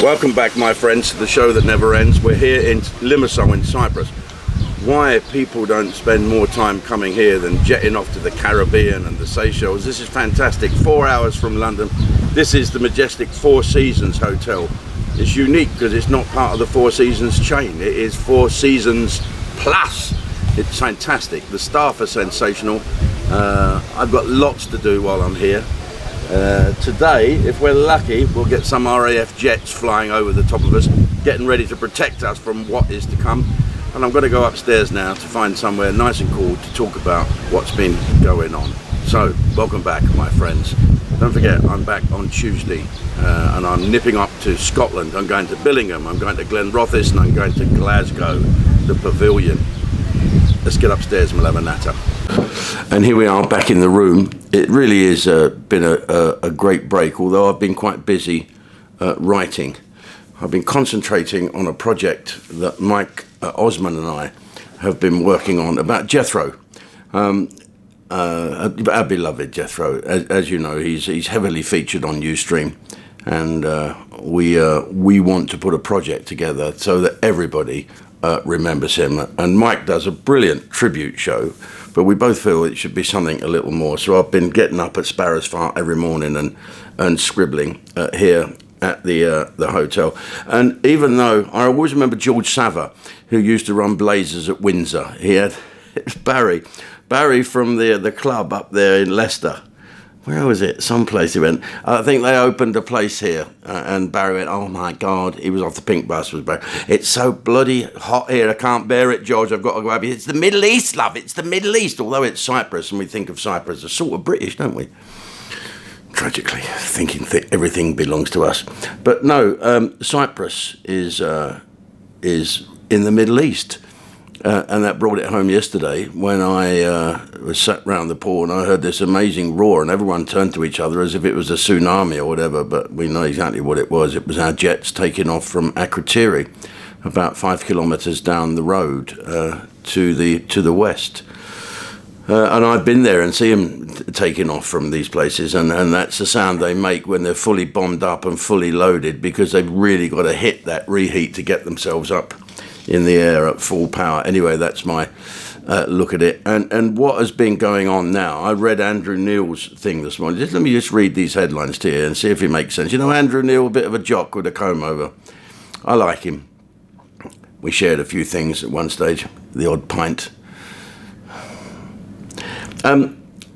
Welcome back, my friends, to the show that never ends. We're here in Limassol in Cyprus. Why people don't spend more time coming here than jetting off to the Caribbean and the Seychelles. This is fantastic. 4 hours from London. This is the majestic Four Seasons Hotel. It's unique because it's not part of the Four Seasons chain. It is Four Seasons Plus. It's fantastic. The staff are sensational. I've got lots to do while I'm here. Today, if we're lucky, we'll get some RAF jets flying over the top of us, getting ready to protect us from what is to come. And I'm going to go upstairs now to find somewhere nice and cool to talk about what's been going on. So, welcome back, my friends. Don't forget, I'm back on Tuesday, and I'm nipping up to Scotland. I'm going to Billingham, I'm going to Glenrothes, and I'm going to Glasgow, the Pavilion. Let's get upstairs and we'll have a natter. And here we are back in the room. It really has been a great break, although I've been quite busy writing. I've been concentrating on a project that Mike Osman and I have been working on about Jethro. Our beloved Jethro. As you know, he's heavily featured on Ustream, and we want to put a project together so that everybody remembers him. And Mike does a brilliant tribute show, but we both feel it should be something a little more. So I've been getting up at Sparrows Fart every morning and scribbling here at the hotel. And even though I always remember George Sava, who used to run Blazers at Windsor, he had Barry from the club up there in Leicester. Where was it? Someplace he went. I think they opened a place here, and Barry went, oh my God, he was off the pink bus with Barry. It's so bloody hot here, I can't bear it, George, I've got to go up here. It's the Middle East, love, it's the Middle East. Although it's Cyprus, and we think of Cyprus as sort of British, don't we? Tragically, thinking that everything belongs to us. But no, Cyprus is in the Middle East. And that brought it home yesterday when I was sat round the pool and I heard this amazing roar and everyone turned to each other as if it was a tsunami or whatever, but we know exactly what it was. It was our jets taking off from Akrotiri, about 5 kilometres down the road to the west. And I've been there and see them taking off from these places, and that's the sound they make when they're fully bombed up and fully loaded, because they've really got to hit that reheat to get themselves up in the air at full power. Anyway, that's my look at it. And what has been going on now, I read Andrew Neil's thing this morning. Let me just read these headlines to you and see if it makes sense. You know, Andrew Neil, a bit of a jock with a comb over. I like him. We shared a few things at one stage, the odd pint.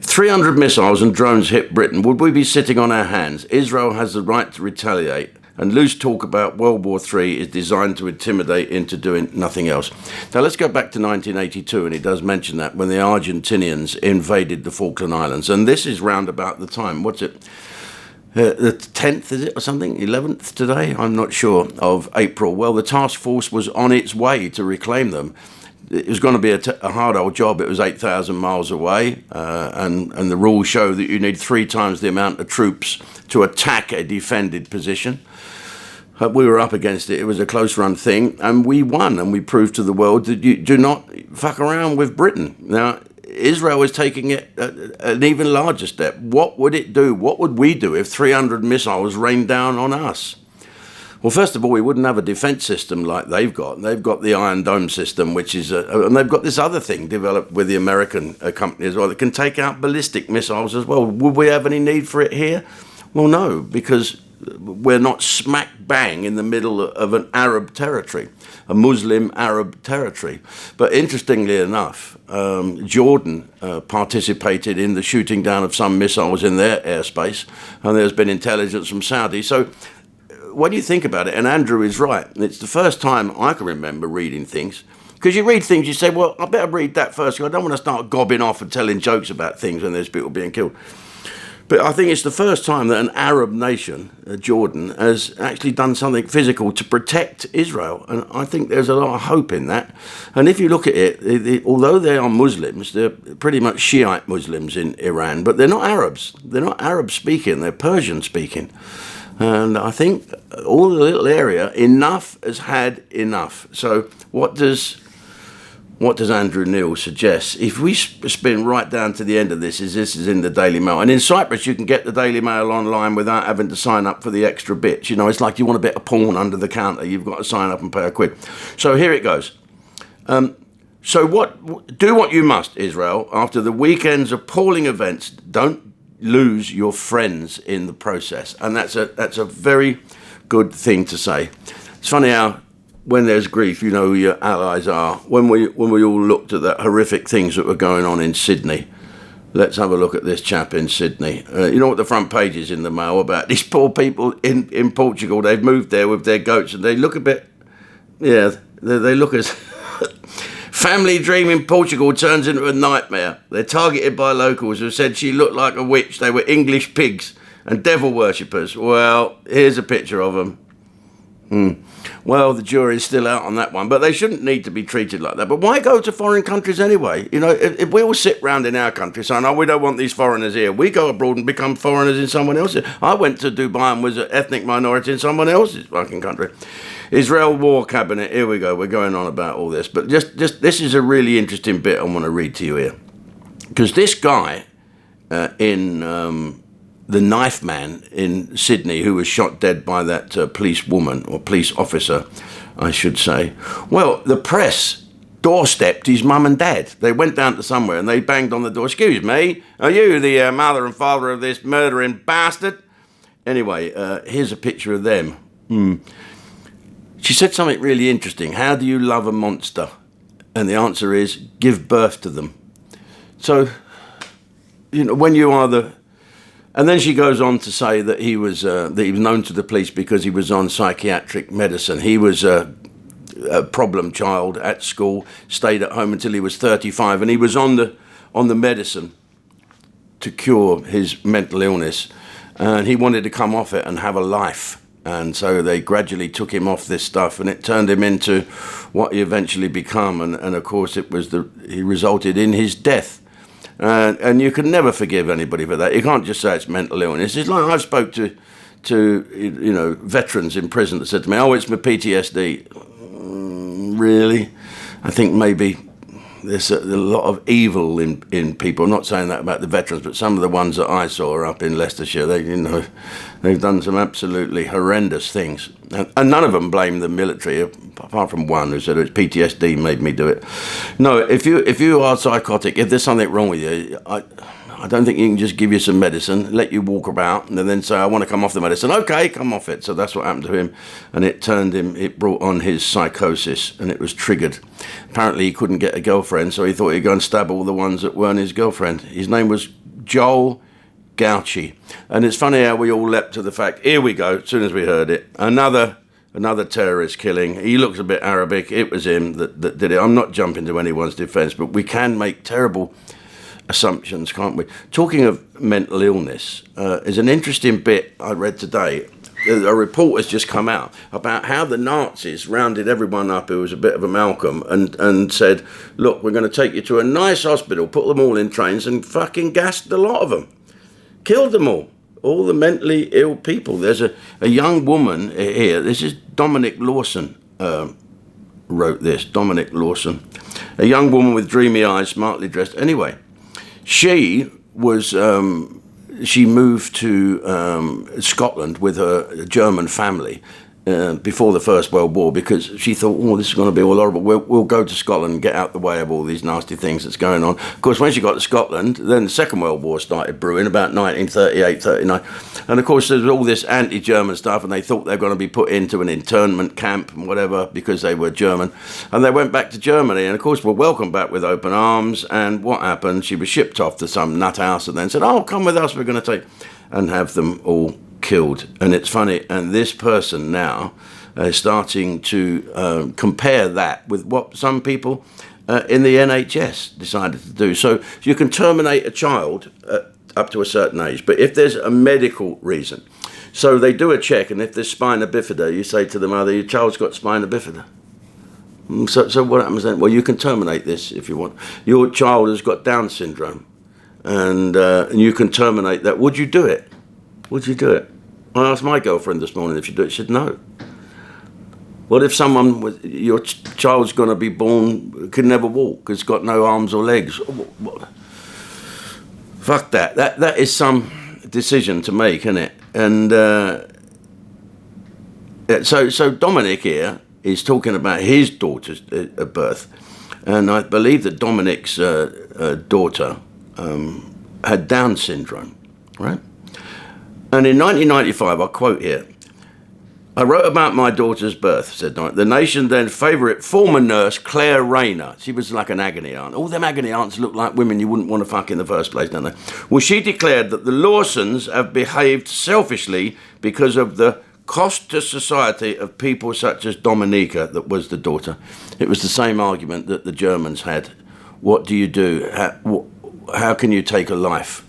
300 missiles and drones hit Britain. Would we be sitting on our hands? Israel has the right to retaliate. And loose talk about World War III is designed to intimidate into doing nothing else. Now let's go back to 1982, and he does mention that, when the Argentinians invaded the Falkland Islands. And this is round about the time, what's it, the 10th, is it, or something, 11th today? I'm not sure, of April. Well, the task force was on its way to reclaim them. It was going to be a hard old job. It was 8,000 miles away, and the rules show that you need 3 times the amount of troops to attack a defended position. We were up against it. It was a close-run thing, and we won, and we proved to the world that you do not fuck around with Britain. Now, Israel is taking it an even larger step. What would it do? What would we do if 300 missiles rained down on us? Well, first of all, we wouldn't have a defence system like they've got. They've got the Iron Dome system, which is, and they've got this other thing developed with the American company as well that can take out ballistic missiles as well. Would we have any need for it here? Well, no, because we're not smack bang in the middle of an Arab territory, a Muslim Arab territory. But interestingly enough, Jordan participated in the shooting down of some missiles in their airspace, and there's been intelligence from Saudi. So when you think about it, and Andrew is right, it's the first time I can remember reading things, because you read things, you say, well, I better read that first, because I don't want to start gobbing off and telling jokes about things when there's people being killed. But I think it's the first time that an Arab nation, Jordan, has actually done something physical to protect Israel. And I think there's a lot of hope in that. And if you look at it, although they are Muslims, they're pretty much Shiite Muslims in Iran, but they're not Arabs. They're not Arab speaking, they're Persian speaking. And I think all the little area, enough has had enough. So what does what does Andrew Neil suggest? If we spin right down to the end of this is in the Daily Mail. And in Cyprus, you can get the Daily Mail online without having to sign up for the extra bits. You know, it's like you want a bit of porn under the counter. You've got to sign up and pay £1. So here it goes. So do what you must, Israel. After the weekend's appalling events, don't lose your friends in the process. And that's a very good thing to say. It's funny how when there's grief, you know who your allies are. When we all looked at the horrific things that were going on in Sydney, let's have a look at this chap in Sydney. You know what the front page is in the Mail about? These poor people in Portugal, they've moved there with their goats and they look a bit, they look as... Family dream in Portugal turns into a nightmare. They're targeted by locals who said she looked like a witch. They were English pigs and devil worshippers. Well, here's a picture of them. Well, the jury's still out on that one, but they shouldn't need to be treated like that. But why go to foreign countries anyway? You know, if we all sit round in our country saying, oh, we don't want these foreigners here, we go abroad and become foreigners in someone else's. I went to Dubai and was an ethnic minority in someone else's fucking country. Israel War Cabinet, here we go, we're going on about all this. But just this is a really interesting bit I want to read to you here. Because this guy the knife man in Sydney who was shot dead by that police woman, or police officer, I should say. Well, the press doorstepped his mum and dad. They went down to somewhere and they banged on the door. Excuse me, are you the mother and father of this murdering bastard? Anyway, here's a picture of them. She said something really interesting. How do you love a monster? And the answer is, give birth to them. So, you know, when you are the... And then she goes on to say that he was known to the police because he was on psychiatric medicine. He was a problem child at school, stayed at home until he was 35, and he was on the medicine to cure his mental illness, and he wanted to come off it and have a life. And so they gradually took him off this stuff, and it turned him into what he eventually became. And of course, he resulted in his death. And you can never forgive anybody for that. You can't just say it's mental illness. It's like I've spoke to veterans in prison that said to me, "Oh, it's my PTSD." Really? I think maybe there's a lot of evil in people. I'm not saying that about the veterans, but some of the ones that I saw up in Leicestershire, they've done some absolutely horrendous things. And none of them blame the military, apart from one who said it's PTSD made me do it. No, if you are psychotic, if there's something wrong with you, I don't think you can just give you some medicine, let you walk about, and then say, I want to come off the medicine. Okay, come off it. So that's what happened to him. And it brought on his psychosis, and it was triggered. Apparently he couldn't get a girlfriend, so he thought he'd go and stab all the ones that weren't his girlfriend. His name was Joel Gauchi. And it's funny how we all leapt to the fact, here we go, as soon as we heard it, another terrorist killing. He looks a bit Arabic. It was him that did it. I'm not jumping to anyone's defence, but we can make terrible assumptions, can't we? Talking of mental illness, is an interesting bit I read today. A report has just come out about how the Nazis rounded everyone up who was a bit of a Malcolm and said, look, we're going to take you to a nice hospital, put them all in trains and fucking gassed a lot of them. Killed them all the mentally ill people. There's a young woman here, this is Dominic Lawson wrote this, Dominic Lawson. A young woman with dreamy eyes, smartly dressed. Anyway, she moved to Scotland with her German family before the First World War because she thought, oh, this is going to be all horrible. We'll go to Scotland and get out the way of all these nasty things that's going on. Of course, when she got to Scotland, then the Second World War started brewing about 1938, 39. And of course, there's all this anti-German stuff, and they thought they were going to be put into an internment camp and whatever because they were German. And they went back to Germany, and of course, were welcomed back with open arms. And what happened? She was shipped off to some nut house and then said, oh, come with us, we're going to take... and have them all killed. And it's funny, and this person now is starting to compare that with what some people in the NHS decided to do. So you can terminate a child up to a certain age, but if there's a medical reason, so they do a check, and if there's spina bifida, you say to the mother, your child's got spina bifida. So what happens then? Well, you can terminate this if you want. Your child has got Down syndrome, and you can terminate that. Would you do it? Would you do it? I asked my girlfriend this morning if she'd do it. She said no. What if your child's going to be born, could never walk, has got no arms or legs? Fuck that. That is some decision to make, isn't it? And so Dominic here is talking about his daughter's birth. And I believe that Dominic's daughter had Down syndrome, right? And in 1995, I quote here, I wrote about my daughter's birth, said Dominic. The nation's then favourite former nurse, Claire Rayner. She was like an agony aunt. All them agony aunts look like women you wouldn't want to fuck in the first place, don't they? Well, she declared that the Lawsons have behaved selfishly because of the cost to society of people such as Dominica, that was the daughter. It was the same argument that the Germans had. What do you do? How can you take a life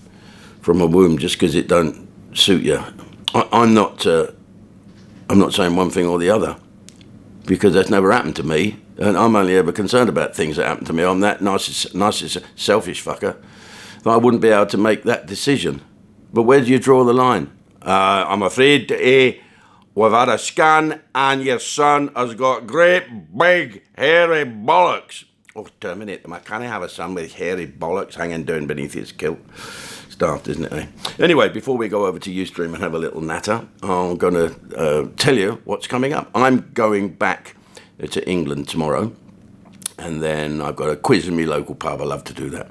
from a womb just because it don't suit you? I'm not saying one thing or the other, because that's never happened to me, and I'm only ever concerned about things that happen to me. I'm that nice, selfish fucker that I wouldn't be able to make that decision. But where do you draw the line? I'm afraid we've had a scan and your son has got great big hairy bollocks. Oh, terminate them. I can't have a son with hairy bollocks hanging down beneath his kilt. Daft, isn't it? Eh? Anyway, before we go over to Ustream and have a little natter, I'm going to tell you what's coming up. I'm going back to England tomorrow, and then I've got a quiz in my local pub. I love to do that.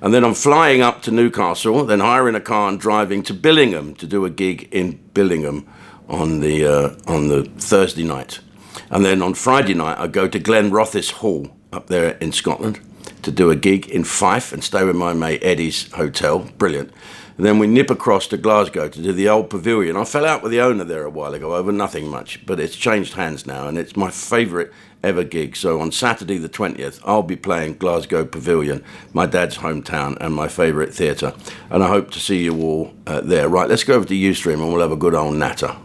And then I'm flying up to Newcastle, then hiring a car and driving to Billingham to do a gig in Billingham on the Thursday night. And then on Friday night, I go to Glenrothes Hall up there in Scotland to do a gig in Fife and stay with my mate Eddie's hotel. Brilliant. And then we nip across to Glasgow to do the old pavilion. I fell out with the owner there a while ago over nothing much, but it's changed hands now and it's my favourite ever gig. So on Saturday the 20th, I'll be playing Glasgow Pavilion, my dad's hometown and my favourite theatre. And I hope to see you all there. Right, let's go over to Ustream and we'll have a good old natter.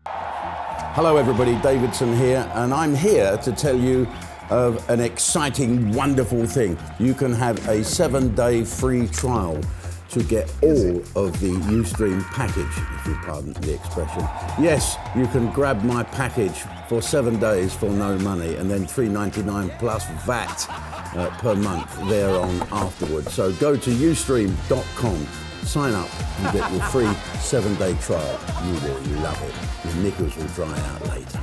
Hello everybody, Davidson here, and I'm here to tell you of an exciting, wonderful thing. You can have a 7-day free trial to get all of the Ustream package, if you pardon the expression. Yes, you can grab my package for 7 days for no money, and then $3.99 plus VAT per month thereon afterwards. So go to ustream.com, sign up and get your free 7-day trial. You will love it. Your knickers will dry out later.